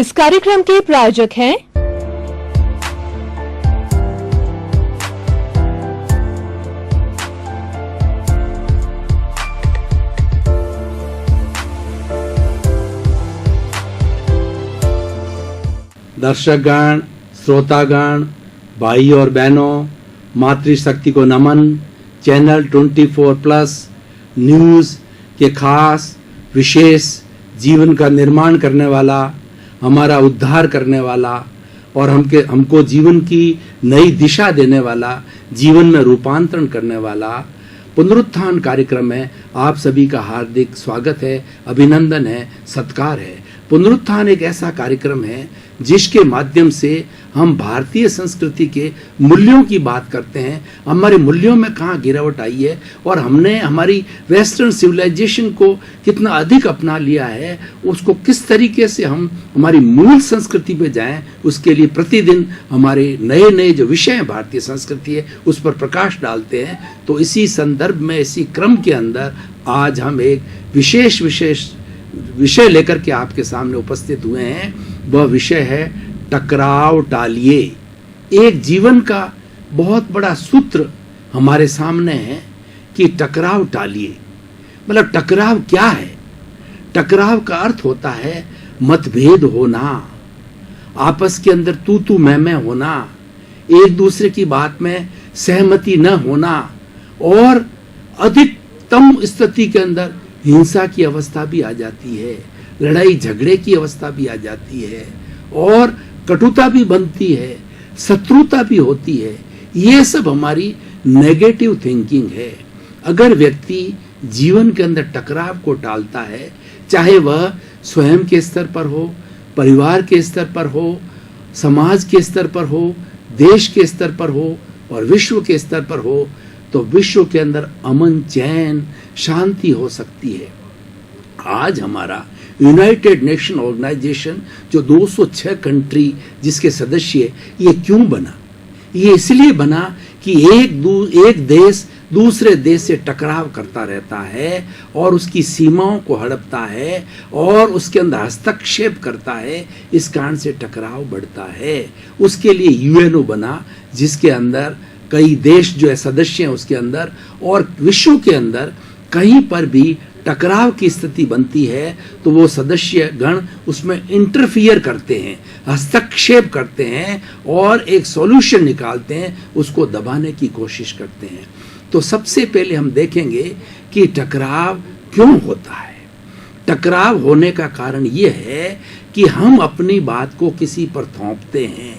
इस कार्यक्रम के प्रायोजक हैं दर्शकगण, श्रोतागण, भाई और बहनों, मातृशक्ति को नमन। चैनल 24+ न्यूज़ के खास विशेष जीवन का निर्माण करने वाला, हमारा उद्धार करने वाला और हमको जीवन की नई दिशा देने वाला, जीवन में रूपांतरण करने वाला पुनरुत्थान कार्यक्रम में आप सभी का हार्दिक स्वागत है, अभिनंदन है, सत्कार है। पुनरुत्थान एक ऐसा कार्यक्रम है जिसके माध्यम से हम भारतीय संस्कृति के मूल्यों की बात करते हैं। हमारे मूल्यों में कहाँ गिरावट आई है और हमने हमारी वेस्टर्न सिविलाइजेशन को कितना अधिक अपना लिया है, उसको किस तरीके से हम हमारी मूल संस्कृति पे जाएं, उसके लिए प्रतिदिन हमारे नए नए जो विषय हैं भारतीय संस्कृति है उस पर प्रकाश डालते हैं। तो इसी संदर्भ में, इसी क्रम के अंदर आज हम एक विशेष विषय लेकर के आपके सामने उपस्थित हुए हैं। वह विषय है टकराव टालिए। एक जीवन का बहुत बड़ा सूत्र हमारे सामने है कि टकराव टालिए। मतलब टकराव क्या है? टकराव का अर्थ होता है मतभेद होना, आपस के अंदर तू मैं होना, एक दूसरे की बात में सहमति न होना और अधिकतम स्थिति के अंदर हिंसा की अवस्था भी आ जाती है, लड़ाई झगड़े की अवस्था भी आ जाती है और कटुता भी बनती है, शत्रुता भी होती है। ये सब हमारी नेगेटिव थिंकिंग है। अगर व्यक्ति जीवन के अंदर टकराव को टालता है, चाहे वह स्वयं के स्तर पर हो, परिवार के स्तर पर हो, समाज के स्तर पर हो, देश के स्तर पर हो और विश्व के स्तर पर हो, तो विश्व के अंदर अमन, चैन, शांति हो सकती है। आज हमारा यूनाइटेड नेशन ऑर्गेनाइजेशन जो 206 कंट्री जिसके सदस्य, ये क्यों बना? ये इसलिए बना कि एक देश दूसरे देश से टकराव करता रहता है और उसकी सीमाओं को हड़पता है और उसके अंदर हस्तक्षेप करता है। इस कारण से टकराव बढ़ता है। उसके लिए यूएनओ बना, जिसके अंदर कई देश जो है सदस्य हैं उसके अंदर, और विश्व के अंदर कहीं पर भी टकराव की स्थिति बनती है तो वो सदस्य गण उसमें इंटरफियर करते हैं, हस्तक्षेप करते हैं और एक सॉल्यूशन निकालते हैं, उसको दबाने की कोशिश करते हैं। तो सबसे पहले हम देखेंगे कि टकराव क्यों होता है। टकराव होने का कारण ये है कि हम अपनी बात को किसी पर थोपते हैं,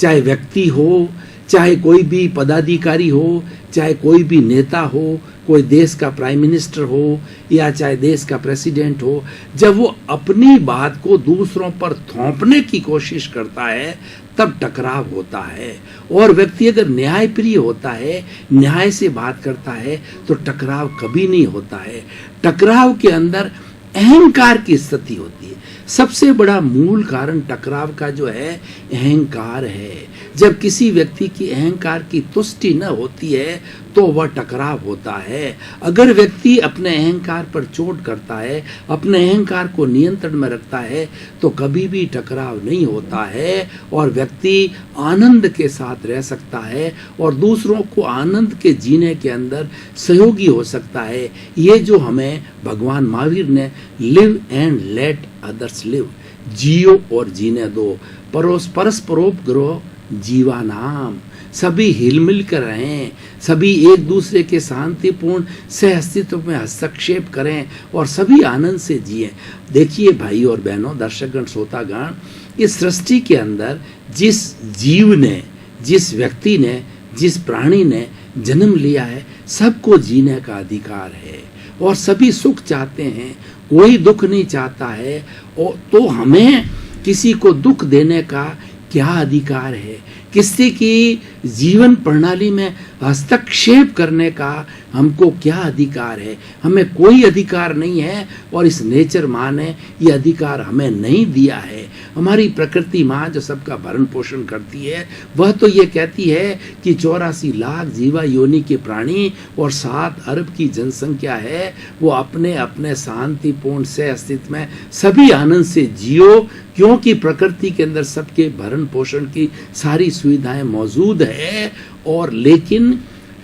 चाहे व्यक्ति हो, चाहे कोई भी पदाधिकारी हो, चाहे कोई भी नेता हो, कोई देश का प्राइम मिनिस्टर हो या चाहे देश का प्रेसिडेंट हो। जब वो अपनी बात को दूसरों पर थोपने की कोशिश करता है तब टकराव होता है। और व्यक्ति अगर न्यायप्रिय होता है, न्याय से बात करता है, तो टकराव कभी नहीं होता है। टकराव के अंदर अहंकार की स्थिति होती है। सबसे बड़ा मूल कारण टकराव का जो है अहंकार है। जब किसी व्यक्ति की अहंकार की तुष्टि न होती है तो वह टकराव होता है। अगर व्यक्ति अपने अहंकार पर चोट करता है, अपने अहंकार को नियंत्रण में रखता है, तो कभी भी टकराव नहीं होता है और व्यक्ति आनंद के साथ रह सकता है और दूसरों को आनंद के जीने के अंदर सहयोगी हो सकता है। ये जो हमें भगवान महावीर ने live and let others live, जियो और जीने दो, परस्परोपग्रह जीवा नाम, सभी हिलमिल कर रहें, सभी एक दूसरे के शांतिपूर्ण सह अस्तित्व में हस्तक्षेप करें और सभी आनंद से जिएं। देखिए भाई और बहनों, दर्शकगण, श्रोतागण, इस सृष्टि के अंदर जिस जीव ने, जिस व्यक्ति ने, जिस प्राणी ने जन्म लिया है, सबको जीने का अधिकार है और सभी सुख चाहते हैं, कोई दुख नहीं चाहता है। और तो हमें किसी को दुख देने का क्या अधिकार है? किसी की जीवन प्रणाली में हस्तक्षेप करने का हमको क्या अधिकार है? हमें कोई अधिकार नहीं है, और इस नेचर माँ ने ये अधिकार हमें नहीं दिया है। हमारी प्रकृति माँ जो सबका भरण पोषण करती है, वह तो ये कहती है कि 84 लाख जीवा योनि के प्राणी और 7 अरब की जनसंख्या है, वो अपने अपने शांतिपूर्ण से अस्तित्व में सभी आनंद से जियो, क्योंकि प्रकृति के अंदर सबके भरण पोषण की सारी सुविधाएं मौजूद है। और लेकिन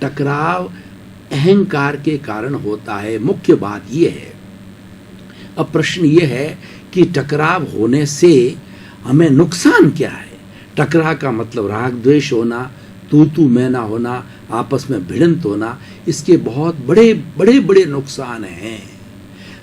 टकराव अहंकार के कारण होता है। मुख्य बात यह है। अब प्रश्न ये है कि टकराव होने से हमें नुकसान क्या है? टकराव का मतलब राग द्वेष होना, तू मैं ना होना, आपस में भिड़ंत होना, इसके बहुत बड़े बड़े बड़े नुकसान हैं।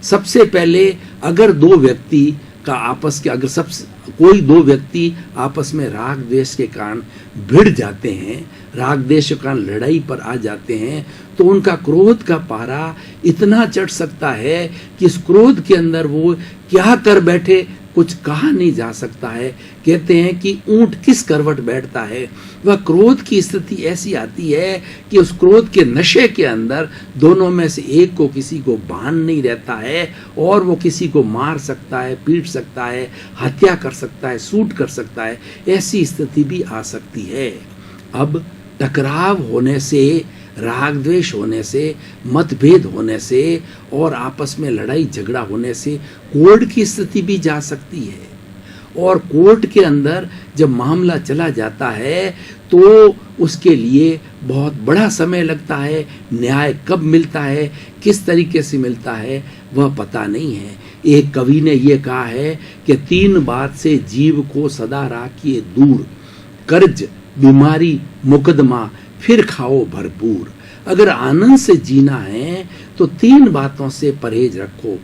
सबसे पहले अगर दो व्यक्ति का आपस के अगर कोई दो व्यक्ति आपस में राग द्वेष के कारण भिड़ जाते हैं, राग द्वेष के कारण लड़ाई पर आ जाते हैं, तो उनका क्रोध का पारा इतना चढ़ सकता है कि इस क्रोध के अंदर वो क्या कर बैठे कुछ कहा नहीं जा सकता है। कहते हैं कि ऊंट किस करवट बैठता है, वह क्रोध की स्थिति ऐसी आती है कि उस क्रोध के नशे के अंदर दोनों में से एक को किसी को भान नहीं रहता है, और वो किसी को मार सकता है, पीट सकता है, हत्या कर सकता है, शूट कर सकता है। ऐसी स्थिति भी आ सकती है। अब टकराव होने से, राग द्वेष होने से, मतभेद होने से और आपस में लड़ाई झगड़ा होने से कोर्ट की स्थिति भी जा सकती है। और कोर्ट के अंदर जब मामला चला जाता है तो उसके लिए बहुत बड़ा समय लगता है। न्याय कब मिलता है, किस तरीके से मिलता है, वह पता नहीं है। एक कवि ने यह कहा है कि 3 बात से जीव को सदा राखिए दूर, कर्ज, बीमारी, मुकदमा, फिर खाओ भरपूर। अगर आनंद से जीना है तो 3 बातों से परहेज रखो।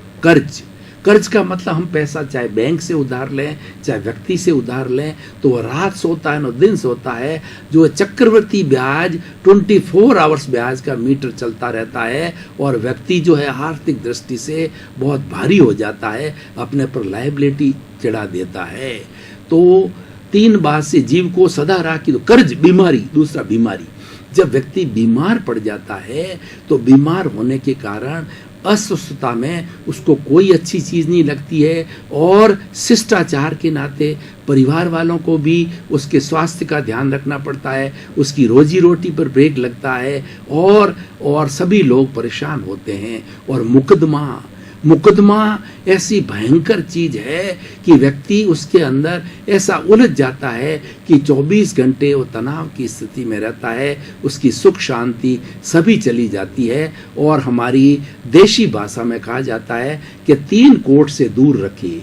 कर्ज का मतलब हम पैसा चाहे बैंक से उधार लें, चाहे व्यक्ति से उधार लें, तो वह रात सोता है न दिन सोता है। जो चक्रवर्ती ब्याज 24 आवर्स ब्याज का मीटर चलता रहता है, और व्यक्ति जो है आर्थिक दृष्टि से बहुत भारी हो जाता है, अपने पर लायबिलिटी चढ़ा देता है। तो 3 बात से जीव को सदा राखी दो। कर्ज, बीमारी, दूसरा बीमारी। जब व्यक्ति बीमार पड़ जाता है तो बीमार होने के कारण अस्वस्थता में उसको कोई अच्छी चीज़ नहीं लगती है, और शिष्टाचार के नाते परिवार वालों को भी उसके स्वास्थ्य का ध्यान रखना पड़ता है, उसकी रोजी रोटी पर ब्रेक लगता है, और सभी लोग परेशान होते हैं। और मुकदमा ऐसी भयंकर चीज है कि व्यक्ति उसके अंदर ऐसा उलझ जाता है कि 24 घंटे वो तनाव की स्थिति में रहता है, उसकी सुख शांति सभी चली जाती है। और हमारी देशी भाषा में कहा जाता है कि 3 कोट से दूर रखिए।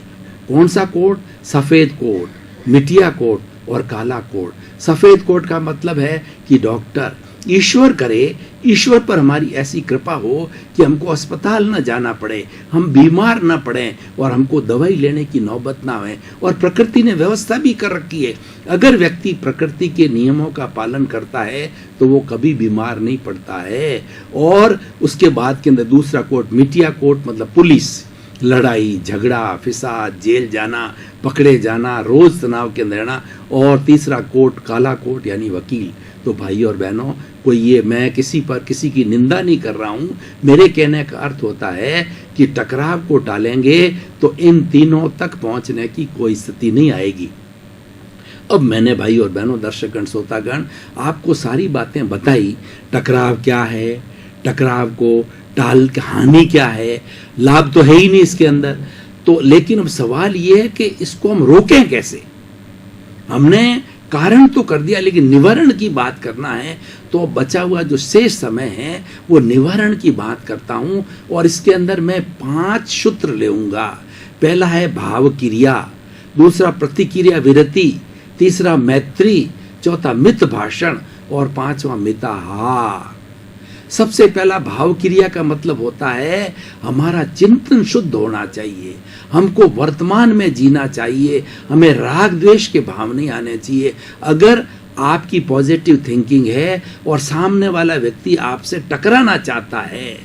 कौन सा कोट? सफ़ेद कोट, मिटिया कोट और काला कोट। सफ़ेद कोट का मतलब है कि डॉक्टर, ईश्वर करे, ईश्वर पर हमारी ऐसी कृपा हो कि हमको अस्पताल न जाना पड़े, हम बीमार न पड़ें और हमको दवाई लेने की नौबत ना आए। और प्रकृति ने व्यवस्था भी कर रखी है, अगर व्यक्ति प्रकृति के नियमों का पालन करता है तो वो कभी बीमार नहीं पड़ता है। और उसके बाद के अंदर दूसरा कोट मिटिया कोट, मतलब पुलिस, लड़ाई झगड़ा फिसाद, जेल जाना, पकड़े जाना, रोज तनाव के अंदर रहना। और तीसरा कोट काला कोट यानी वकील। तो भाई और बहनों, कोई ये मैं किसी की निंदा नहीं कर रहा हूँ, मेरे कहने का अर्थ होता है कि टकराव को टालेंगे तो इन तीनों तक पहुँचने की कोई स्थिति नहीं आएगी। अब मैंने भाई और बहनों, दर्शकगण, श्रोतागण, आपको सारी बातें बताई। टकराव क्या है, टकराव को टाल के हानि क्या है, लाभ तो है ही नहीं इसके अंदर। तो लेकिन अब सवाल ये है कि इसको हम रोकें कैसे। हमने कारण तो कर दिया, लेकिन निवारण की बात करना है। तो बचा हुआ जो शेष समय है वो निवारण की बात करता हूं, और इसके अंदर मैं 5 सूत्र लेऊंगा। पहला है भाव क्रिया, दूसरा प्रतिक्रिया विरति, तीसरा मैत्री, चौथा मित भाषण और 5वां मिताहार। सबसे पहला भाव क्रिया का मतलब होता है हमारा चिंतन शुद्ध होना चाहिए, हमको वर्तमान में जीना चाहिए, हमें राग द्वेष के भाव नहीं आने चाहिए। अगर आपकी पॉजिटिव थिंकिंग है और सामने वाला व्यक्ति आपसे टकराना चाहता है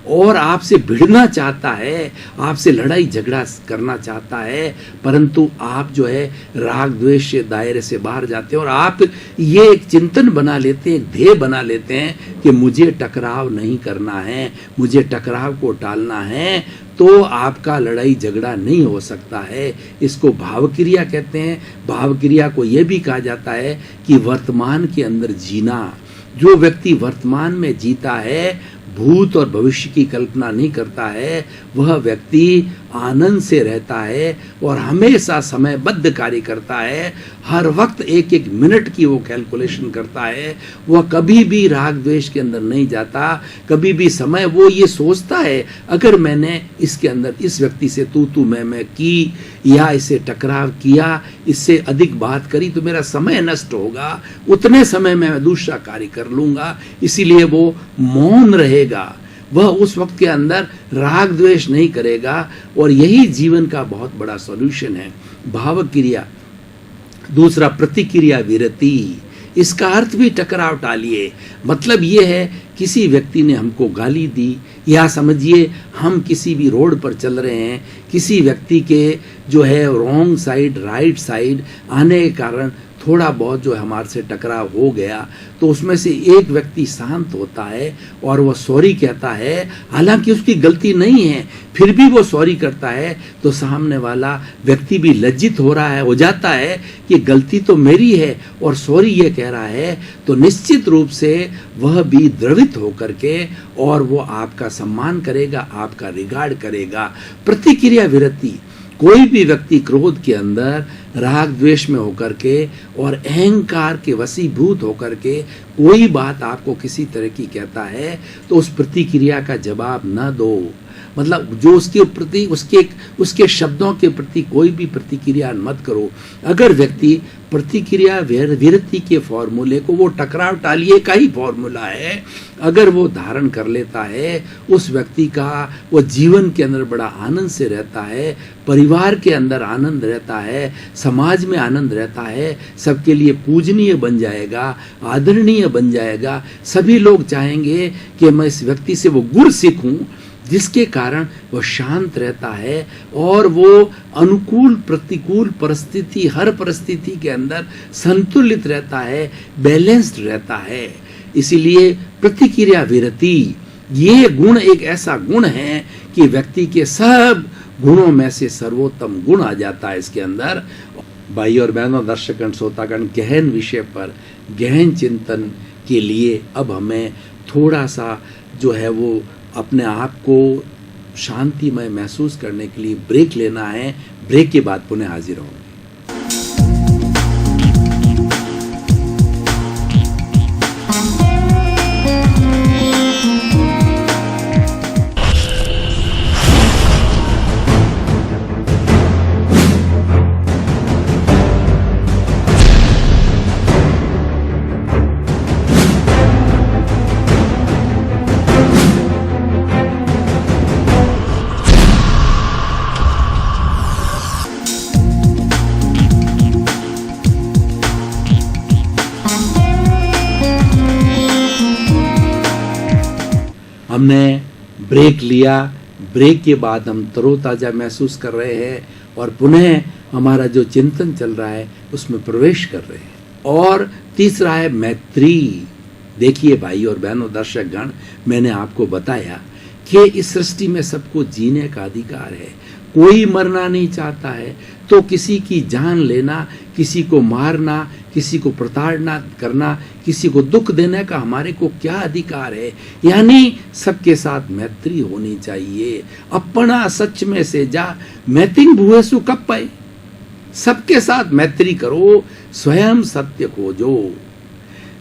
और आपसे भिड़ना चाहता है, आपसे लड़ाई झगड़ा करना चाहता है, परंतु आप जो है राग द्वेष के दायरे से बाहर जाते हैं और आप ये एक चिंतन बना लेते हैं, एक ध्येय बना लेते हैं कि मुझे टकराव नहीं करना है, मुझे टकराव को टालना है, तो आपका लड़ाई झगड़ा नहीं हो सकता है। इसको भाव क्रिया कहते हैं। भाव क्रिया को यह भी कहा जाता है कि वर्तमान के अंदर जीना। जो व्यक्ति वर्तमान में जीता है, भूत और भविष्य की कल्पना नहीं करता है, वह व्यक्ति आनंद से रहता है और हमेशा समयबद्ध कार्य करता है। हर वक्त एक एक मिनट की वो कैलकुलेशन करता है। वह कभी भी राग द्वेष के अंदर नहीं जाता। कभी भी समय वो ये सोचता है, अगर मैंने इसके अंदर इस व्यक्ति से तू मैं की या इससे टकराव किया, इससे अधिक बात करी तो मेरा समय नष्ट होगा, उतने समय में मैं दूसरा कार्य कर लूंगा। इसीलिए वो मौन रहेगा, वह उस वक्त के अंदर राग द्वेष नहीं करेगा और यही जीवन का बहुत बड़ा सॉल्यूशन है। भाव क्रिया। दूसरा प्रतिक्रिया विरति। इसका अर्थ भी टकराव टालिए। मतलब ये है, किसी व्यक्ति ने हमको गाली दी, या समझिए हम किसी भी रोड पर चल रहे हैं, किसी व्यक्ति के जो है रॉन्ग साइड राइट साइड आने के कारण थोड़ा बहुत जो हमारे से टकराव हो गया, तो उसमें से एक व्यक्ति शांत होता है और वह सॉरी कहता है, हालांकि उसकी गलती नहीं है, फिर भी वो सॉरी करता है, तो सामने वाला व्यक्ति भी लज्जित हो जाता है कि गलती तो मेरी है और सॉरी ये कह रहा है, तो निश्चित रूप से वह भी द्रवित होकर के और वो आपका सम्मान करेगा, आपका रिगार्ड करेगा। प्रतिक्रिया विरति। कोई भी व्यक्ति क्रोध के अंदर राग द्वेष में होकर के और अहंकार के वशीभूत होकर के कोई बात आपको किसी तरह की कहता है, तो उस प्रतिक्रिया का जवाब न दो। मतलब जो उसके प्रति उसके शब्दों के प्रति कोई भी प्रतिक्रिया मत करो। अगर व्यक्ति प्रतिक्रिया विरति के फॉर्मूले को, वो टकराव टालिए का ही फॉर्मूला है, अगर वो धारण कर लेता है, उस व्यक्ति का वो जीवन के अंदर बड़ा आनंद से रहता है, परिवार के अंदर आनंद रहता है, समाज में आनंद रहता है, सबके लिए पूजनीय बन जाएगा, आदरणीय बन जाएगा। सभी लोग चाहेंगे कि मैं इस व्यक्ति से वो गुण सीखूं जिसके कारण वह शांत रहता है और वो अनुकूल प्रतिकूल परिस्थिति, हर परिस्थिति के अंदर संतुलित रहता है, बैलेंस्ड रहता है। इसीलिए प्रतिक्रिया विरति ये गुण एक ऐसा गुण है कि व्यक्ति के सब गुणों में से सर्वोत्तम गुण आ जाता है इसके अंदर। भाई और बहनों, दर्शकगण, श्रोतागण, गहन विषय पर गहन चिंतन के लिए अब हमें थोड़ा सा जो है वो अपने आप को शांतिमय महसूस करने के लिए ब्रेक लेना है। ब्रेक के बाद पुनः हाजिर होंगे। हमने ब्रेक लिया। ब्रेक के बाद हम तरोताजा महसूस कर रहे हैं और पुनः हमारा जो चिंतन चल रहा है उसमें प्रवेश कर रहे हैं। और तीसरा है मैत्री। देखिए भाई और बहनों, दर्शकगण, मैंने आपको बताया कि इस सृष्टि में सबको जीने का अधिकार है। कोई मरना नहीं चाहता है, तो किसी की जान लेना, किसी को मारना, किसी को प्रताड़ना करना, किसी को दुख देने का हमारे को क्या अधिकार है। यानी सबके साथ मैत्री होनी चाहिए। अपना सच में से जा मैतिंग भुएसु कब पाए। सबके साथ मैत्री करो, स्वयं सत्य खोजो।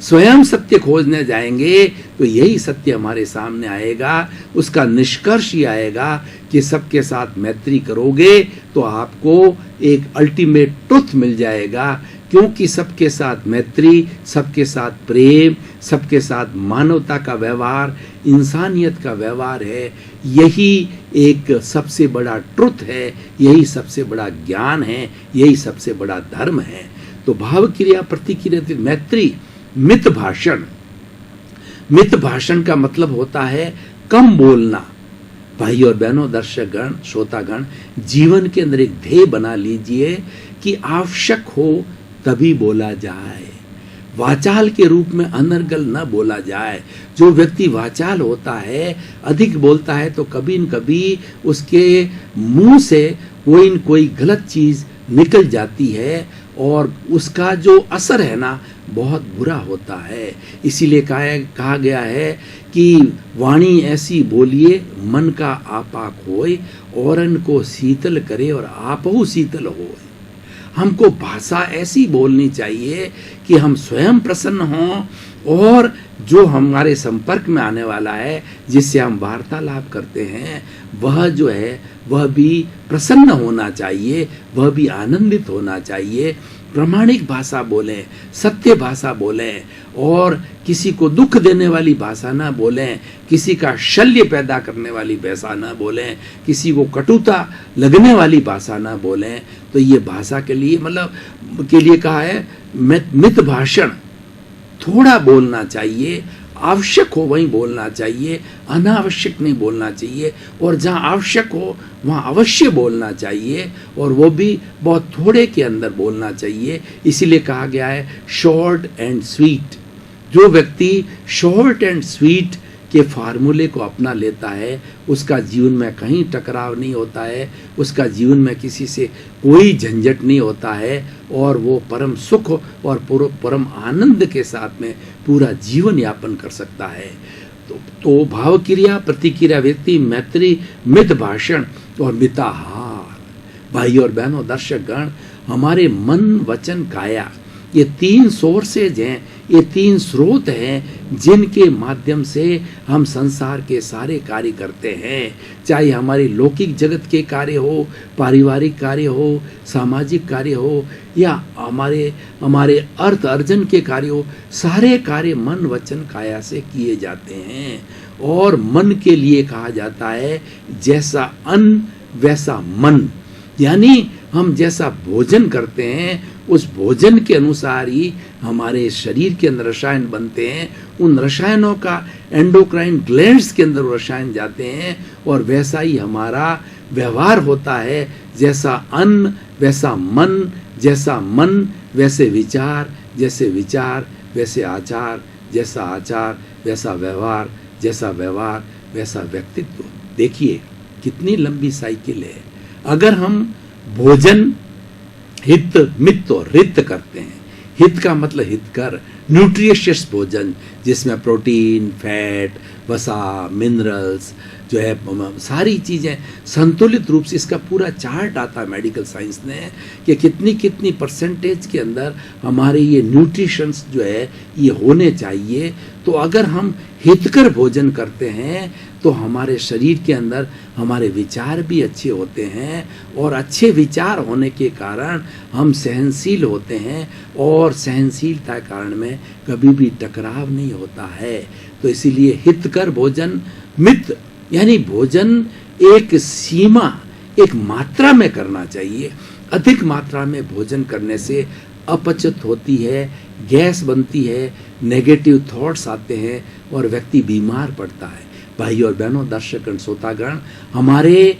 स्वयं सत्य खोजने जाएंगे तो यही सत्य हमारे सामने आएगा। उसका निष्कर्ष ये आएगा कि सबके साथ मैत्री करोगे तो आपको एक अल्टीमेट ट्रुथ मिल जाएगा, क्योंकि सबके साथ मैत्री, सबके साथ प्रेम, सबके साथ मानवता का व्यवहार, इंसानियत का व्यवहार है। यही एक सबसे बड़ा ट्रुथ है, यही सबसे बड़ा ज्ञान है, यही सबसे बड़ा धर्म है। तो भाव क्रिया, प्रतिक्रिया, मैत्री। मित भाषण। मित भाषण का मतलब होता है कम बोलना, भाई और बहनों, दर्शकगण, श्रोतागण, जीवन के अंदर एक ध्येय बना लीजिए कि आवश्यक हो तभी बोला जाए, वाचाल के रूप में अनर्गल न बोला जाए। जो व्यक्ति वाचाल होता है, अधिक बोलता है, तो कभी न कभी उसके मुंह से कोई गलत चीज निकल जाती है और उसका जो असर है ना, बहुत बुरा होता है। इसीलिए कहा गया है कि वाणी ऐसी बोलिए मन का आपाक होए, औरन को शीतल करे और आपहु शीतल होए। हमको भाषा ऐसी बोलनी चाहिए कि हम स्वयं प्रसन्न हों और जो हमारे संपर्क में आने वाला है, जिससे हम वार्तालाप करते हैं, वह जो है वह भी प्रसन्न होना चाहिए, वह भी आनंदित होना चाहिए। प्रामाणिक भाषा बोलें, सत्य भाषा बोलें और किसी को दुख देने वाली भाषा ना बोलें, किसी का शल्य पैदा करने वाली भाषा ना बोलें, किसी को कटुता लगने वाली भाषा ना बोलें। तो ये भाषा के लिए कहा है मित भाषण, थोड़ा बोलना चाहिए, आवश्यक हो वहीं बोलना चाहिए, अनावश्यक नहीं बोलना चाहिए, और जहाँ आवश्यक हो वहाँ अवश्य बोलना चाहिए, और वो भी बहुत थोड़े के अंदर बोलना चाहिए। इसीलिए कहा गया है शॉर्ट एंड स्वीट। जो व्यक्ति शॉर्ट एंड स्वीट के फार्मूले को अपना लेता है, उसका जीवन में कहीं टकराव नहीं होता है, उसका जीवन में किसी से कोई झंझट नहीं होता है, और वो परम सुख और परम आनंद के साथ में पूरा जीवन यापन कर सकता है। तो भाव क्रिया, प्रतिक्रिया, व्यक्ति, मैत्री, मित भाषण और मिताहार। भाई और बहनों, दर्शकगण, हमारे मन, वचन, काया, ये 3 सोर्सेज हैं, ये 3 स्रोत हैं जिनके माध्यम से हम संसार के सारे कार्य करते हैं। चाहे हमारे लौकिक जगत के कार्य हो, पारिवारिक कार्य हो, सामाजिक कार्य हो, या हमारे अर्थ अर्जन के कार्य हो, सारे कार्य मन, वचन, काया से किए जाते हैं। और मन के लिए कहा जाता है जैसा अन्न वैसा मन, यानी हम जैसा भोजन करते हैं उस भोजन के अनुसार ही हमारे शरीर के अंदर रसायन बनते हैं। उन रसायनों का एंडोक्राइन ग्लैंड्स के अंदर रसायन जाते हैं, और वैसा ही हमारा व्यवहार होता है। जैसा अन्न वैसा मन, जैसा मन वैसे विचार, जैसे विचार वैसे आचार, जैसा आचार वैसा व्यवहार, जैसा व्यवहार वैसा व्यक्तित्व। देखिए कितनी लंबी साइकिल है। अगर हम भोजन हित, मित और रित करते हैं, हित का मतलब हितकर, न्यूट्रिशियस भोजन जिसमें प्रोटीन, फैट, वसा, मिनरल्स जो है, सारी चीज़ें संतुलित रूप से, इसका पूरा चार्ट आता है मेडिकल साइंस ने कि कितनी परसेंटेज के अंदर हमारे ये न्यूट्रिशंस जो है ये होने चाहिए। तो अगर हम हितकर भोजन करते हैं तो हमारे शरीर के अंदर हमारे विचार भी अच्छे होते हैं, और अच्छे विचार होने के कारण हम सहनशील होते हैं, और सहनशीलता के कारण में कभी भी टकराव नहीं होता है। तो इसीलिए हितकर भोजन, मित यानी भोजन एक सीमा, एक मात्रा में करना चाहिए। अधिक मात्रा में भोजन करने से अपचत होती है, गैस बनती है, नेगेटिव थॉट्स आते हैं और व्यक्ति बीमार पड़ता है। भाई और बहनों, दर्शकगण, श्रोतागण, हमारे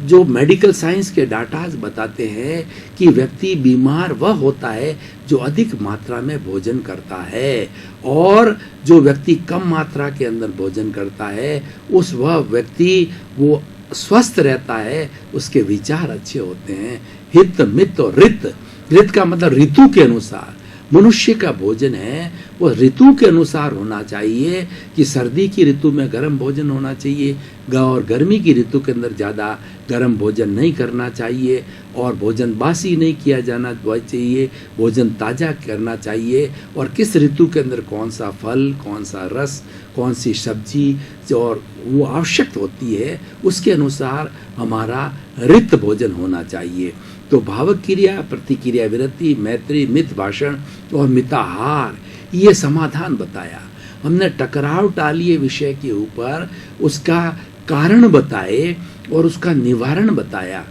जो मेडिकल साइंस के डाटाज बताते हैं कि व्यक्ति बीमार वह होता है जो अधिक मात्रा में भोजन करता है, और जो व्यक्ति कम मात्रा के अंदर भोजन करता है वह व्यक्ति वो स्वस्थ रहता है, उसके विचार अच्छे होते हैं। हित, मित और रित। रित का मतलब ऋतु के अनुसार। मनुष्य का भोजन है वो ऋतु के अनुसार होना चाहिए, कि सर्दी की ऋतु में गर्म भोजन होना चाहिए, और गर्मी की ऋतु के अंदर ज़्यादा गर्म भोजन नहीं करना चाहिए, और भोजन बासी नहीं किया जाना चाहिए, भोजन ताज़ा करना चाहिए। और किस ऋतु के अंदर कौन सा फल, कौन सा रस, कौन सी सब्जी और वो आवश्यक होती है, उसके अनुसार हमारा ऋत भोजन होना चाहिए। तो भावक क्रिया, प्रतिक्रिया, विरति, मैत्री, मित भाषण और मिताहार, ये समाधान बताया हमने। टकराव टालिए विषय के ऊपर, उसका कारण बताए और उसका निवारण बताया।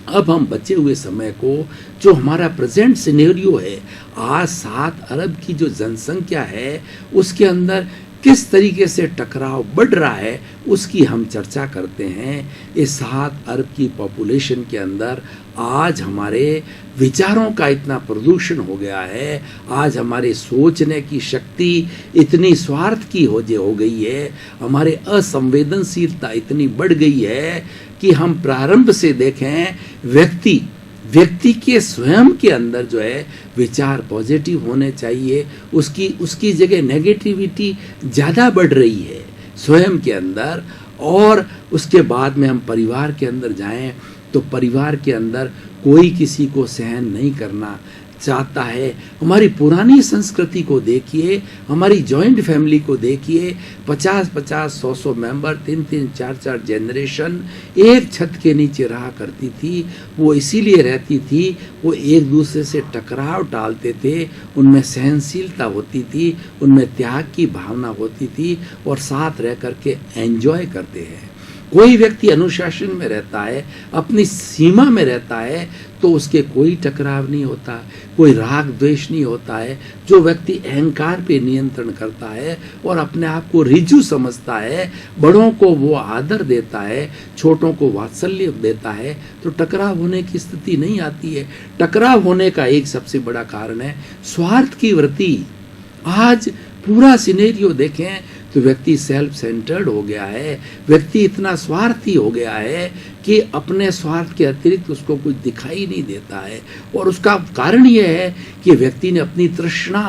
अब हम बचे हुए समय को, जो हमारा प्रेजेंट सिनेरियो है, आज 7 अरब की जो जनसंख्या है उसके अंदर किस तरीके से टकराव बढ़ रहा है उसकी हम चर्चा करते हैं। इस 7 अरब की पॉपुलेशन के अंदर आज हमारे विचारों का इतना प्रदूषण हो गया है, आज हमारे सोचने की शक्ति इतनी स्वार्थ की हो गई है, हमारे असंवेदनशीलता इतनी बढ़ गई है कि हम प्रारंभ से देखें व्यक्ति के स्वयं के अंदर जो है विचार पॉजिटिव होने चाहिए, उसकी जगह नेगेटिविटी ज़्यादा बढ़ रही है स्वयं के अंदर। और उसके बाद में हम परिवार के अंदर जाएं तो परिवार के अंदर कोई किसी को सहन नहीं करना चाहता है। हमारी पुरानी संस्कृति को देखिए, हमारी जॉइंट फैमिली को देखिए, 50-50, 100-100 मेंबर, 3-3, 4-4 जनरेशन एक छत के नीचे रहा करती थी। वो इसीलिए रहती थी, वो एक दूसरे से टकराव टालते थे, उनमें सहनशीलता होती थी, उनमें त्याग की भावना होती थी और साथ रह करके एंजॉय करते हैं। कोई व्यक्ति अनुशासन में रहता है, अपनी सीमा में रहता है, तो उसके कोई टकराव नहीं होता, कोई राग द्वेष नहीं होता है। जो व्यक्ति अहंकार पे नियंत्रण करता है और अपने आप को रिजु समझता है, बड़ों को वो आदर देता है, छोटों को वात्सल्य देता है, तो टकराव होने की स्थिति नहीं आती है। टकराव होने का एक सबसे बड़ा कारण है स्वार्थ की वृत्ति। आज पूरा सिनेरियो देखें तो व्यक्ति सेल्फ सेंटर्ड हो गया है, व्यक्ति इतना स्वार्थी हो गया है कि अपने स्वार्थ के अतिरिक्त उसको कुछ दिखाई नहीं देता है। और उसका कारण यह है कि व्यक्ति ने अपनी तृष्णा,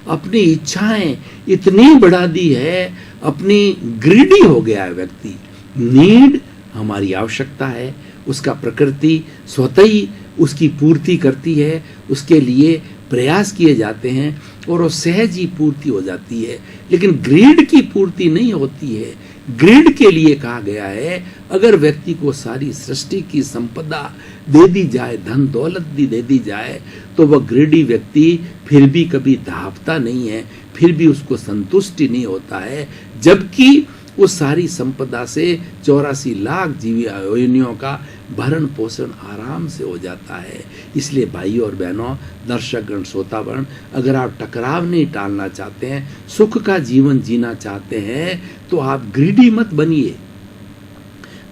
अपनी इच्छाएं इतनी बढ़ा दी है, अपनी ग्रीडी हो गया है व्यक्ति। नीड हमारी आवश्यकता है, उसका प्रकृति स्वतः ही उसकी पूर्ति करती है, उसके लिए प्रयास किए जाते हैं और वो सहज ही पूर्ति हो जाती है। लेकिन ग्रीड की पूर्ति नहीं होती है। ग्रीड के लिए कहा गया है अगर व्यक्ति को सारी सृष्टि की संपदा दे दी जाए, धन दौलत भी दे दी जाए, तो वह ग्रीडी व्यक्ति फिर भी कभी धापता नहीं है, फिर भी उसको संतुष्टि नहीं होता है। जबकि उस सारी संपदा से 84 लाख जीवी योनियों का भरण पोषण आराम से हो जाता है। इसलिए भाइयों और बहनों, दर्शकगण, श्रोतागण, अगर आप टकराव नहीं टालना चाहते हैं, सुख का जीवन जीना चाहते हैं, तो आप ग्रीडी मत बनिए।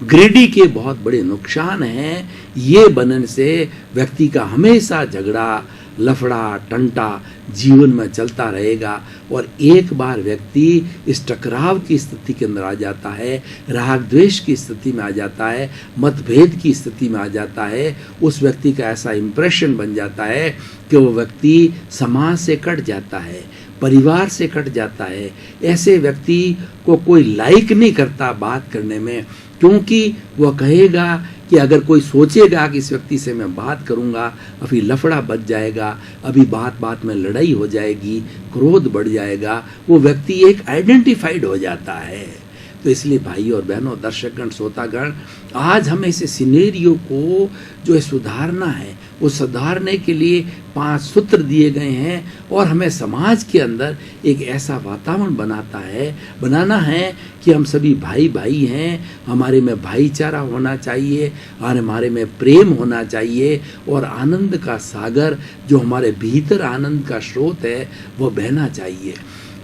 ग्रीडी के बहुत बड़े नुकसान हैं। ये बनने से व्यक्ति का हमेशा झगड़ा, लफड़ा, टंटा जीवन में चलता रहेगा और एक बार व्यक्ति इस टकराव की स्थिति के अंदर आ जाता है, राग द्वेष की स्थिति में आ जाता है, मतभेद की स्थिति में आ जाता है, उस व्यक्ति का ऐसा इंप्रेशन बन जाता है कि वो व्यक्ति समाज से कट जाता है, परिवार से कट जाता है। ऐसे व्यक्ति को कोई लाइक नहीं करता बात करने में, क्योंकि वह कहेगा कि अगर कोई सोचेगा कि इस व्यक्ति से मैं बात करूंगा, अभी लफड़ा बच जाएगा, अभी बात बात में लड़ाई हो जाएगी, क्रोध बढ़ जाएगा, वो व्यक्ति एक आइडेंटिफाइड हो जाता है। तो इसलिए भाई और बहनों, दर्शकगण, श्रोतागण, आज हमें इस सिनेरियो को जो है सुधारना है, वो सुधारने के लिए 5 सूत्र दिए गए हैं और हमें समाज के अंदर एक ऐसा वातावरण बनाना है कि हम सभी भाई भाई हैं, हमारे में भाईचारा होना चाहिए और हमारे में प्रेम होना चाहिए और आनंद का सागर जो हमारे भीतर आनंद का स्रोत है वो बहना चाहिए।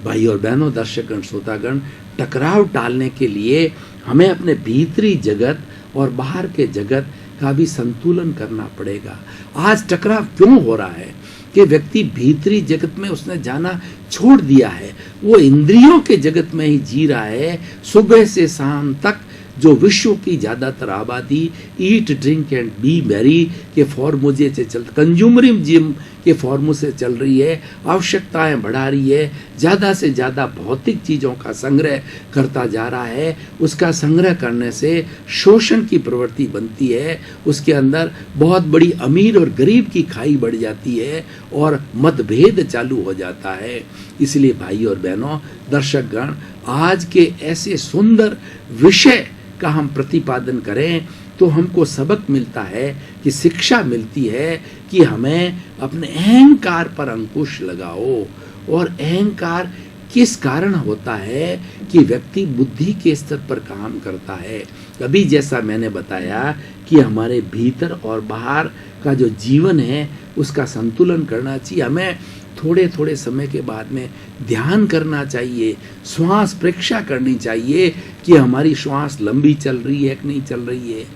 भाई और बहनों, दर्शकगण, श्रोतागण, टकराव टालने के लिए हमें अपने भीतरी जगत और बाहर के जगत का भी संतुलन करना पड़ेगा। आज टकराव क्यों हो रहा है कि व्यक्ति भीतरी जगत में उसने जाना छोड़ दिया है, वो इंद्रियों के जगत में ही जी रहा है। सुबह से शाम तक जो विश्व की ज़्यादातर आबादी ईट, ड्रिंक एंड बी मैरी के फॉर्मूले से कंज्यूमरिज्म के फॉर्मूले से चल रही है, आवश्यकताएं बढ़ा रही है, ज़्यादा से ज़्यादा भौतिक चीज़ों का संग्रह करता जा रहा है। उसका संग्रह करने से शोषण की प्रवृत्ति बनती है, उसके अंदर बहुत बड़ी अमीर और गरीब की खाई बढ़ जाती है और मतभेद चालू हो जाता है। इसलिए भाई और बहनों, दर्शकगण, आज के ऐसे सुंदर विषय का हम प्रतिपादन करें तो हमको सबक मिलता है कि शिक्षा मिलती है कि हमें अपने अहंकार पर अंकुश लगाओ। और अहंकार किस कारण होता है कि व्यक्ति बुद्धि के स्तर पर काम करता है। अभी जैसा मैंने बताया कि हमारे भीतर और बाहर का जो जीवन है उसका संतुलन करना चाहिए। हमें थोड़े थोड़े समय के बाद में ध्यान करना चाहिए, श्वास परीक्षा करनी चाहिए कि हमारी श्वास लंबी चल रही है कि नहीं चल रही है।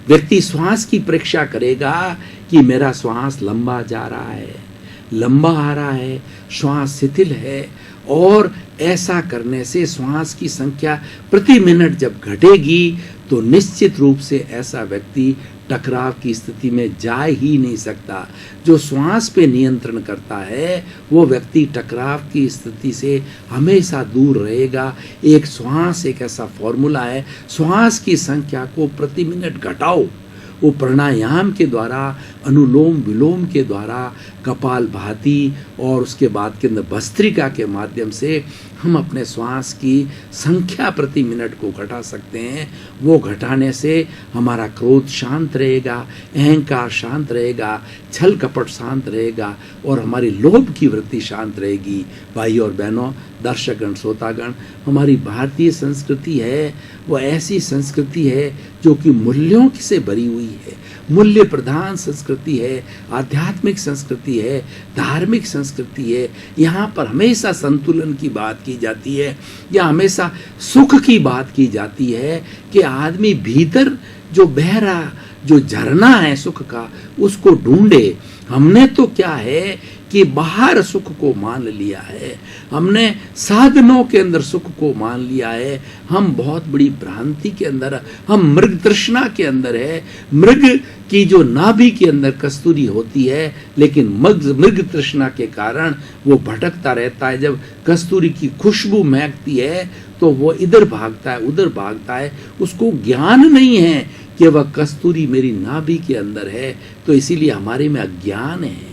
व्यक्ति श्वास की परीक्षा करेगा कि मेरा श्वास लंबा जा रहा है, लंबा आ रहा है, श्वास शिथिल है, और ऐसा करने से श्वास की संख्या प्रति मिनट जब घटेगी तो निश्चित रूप से ऐसा व्यक्ति टकराव की स्थिति में जा ही नहीं सकता। जो श्वास पे नियंत्रण करता है वो व्यक्ति टकराव की स्थिति से हमेशा दूर रहेगा। एक श्वास एक ऐसा फॉर्मूला है, श्वास की संख्या को प्रति मिनट घटाओ। वो प्राणायाम के द्वारा, अनुलोम विलोम के द्वारा, कपालभाति और उसके बाद के अंदर भस्त्रिका के माध्यम से हम अपने श्वास की संख्या प्रति मिनट को घटा सकते हैं। वो घटाने से हमारा क्रोध शांत रहेगा, अहंकार शांत रहेगा, छल कपट शांत रहेगा और हमारी लोभ की वृत्ति शांत रहेगी। भाई और बहनों, दर्शकगण, श्रोतागण, हमारी भारतीय संस्कृति है वो ऐसी संस्कृति है जो कि मूल्यों से भरी हुई है, मूल्य प्रधान संस्कृति है, आध्यात्मिक संस्कृति है, धार्मिक संस्कृति है। यहाँ पर हमेशा संतुलन की बात की जाती है या हमेशा सुख की बात की जाती है कि आदमी भीतर जो बह रहा, जो झरना है सुख का, उसको ढूंढे। हमने तो क्या है कि बाहर सुख को मान लिया है, हमने साधनों के अंदर सुख को मान लिया है। हम बहुत बड़ी भ्रांति के अंदर, हम मृग तृष्णा के अंदर है। मृग की जो नाभि के अंदर कस्तूरी होती है, लेकिन मृग तृष्णा के कारण वो भटकता रहता है। जब कस्तूरी की खुशबू महकती है तो वो इधर भागता है, उधर भागता है। उसको ज्ञान नहीं है कि वह कस्तूरी मेरी नाभि के अंदर है। तो इसीलिए हमारे में अज्ञान है।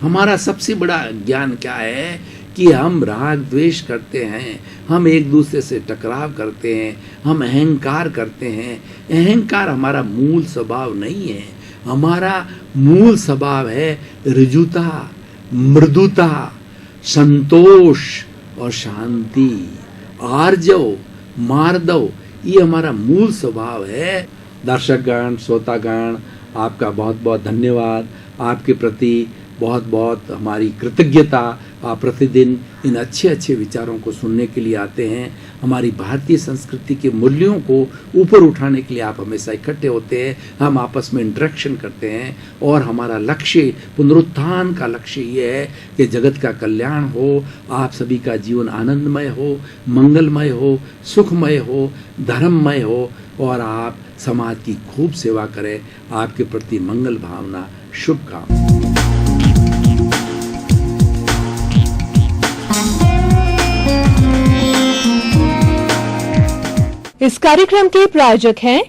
हमारा सबसे बड़ा ज्ञान क्या है कि हम राग द्वेष करते हैं, हम एक दूसरे से टकराव करते हैं, हम अहंकार करते हैं। अहंकार हमारा मूल स्वभाव नहीं है। हमारा मूल स्वभाव है ऋजुता, मृदुता, संतोष और शांति, आर्जव, मार्दव, ये हमारा मूल स्वभाव है। दर्शकगण, श्रोतागण, आपका बहुत बहुत धन्यवाद। आपके प्रति बहुत बहुत हमारी कृतज्ञता। आप प्रतिदिन इन अच्छे अच्छे विचारों को सुनने के लिए आते हैं। हमारी भारतीय संस्कृति के मूल्यों को ऊपर उठाने के लिए आप हमेशा इकट्ठे होते हैं। हम आपस में इंटरेक्शन करते हैं और हमारा लक्ष्य, पुनरुत्थान का लक्ष्य ये है कि जगत का कल्याण हो, आप सभी का जीवन आनंदमय हो, मंगलमय हो, सुखमय हो, धर्ममय हो और आप समाज की खूब सेवा करें। आपके प्रति मंगल भावना, शुभकामना। इस कार्यक्रम के प्रायोजक हैं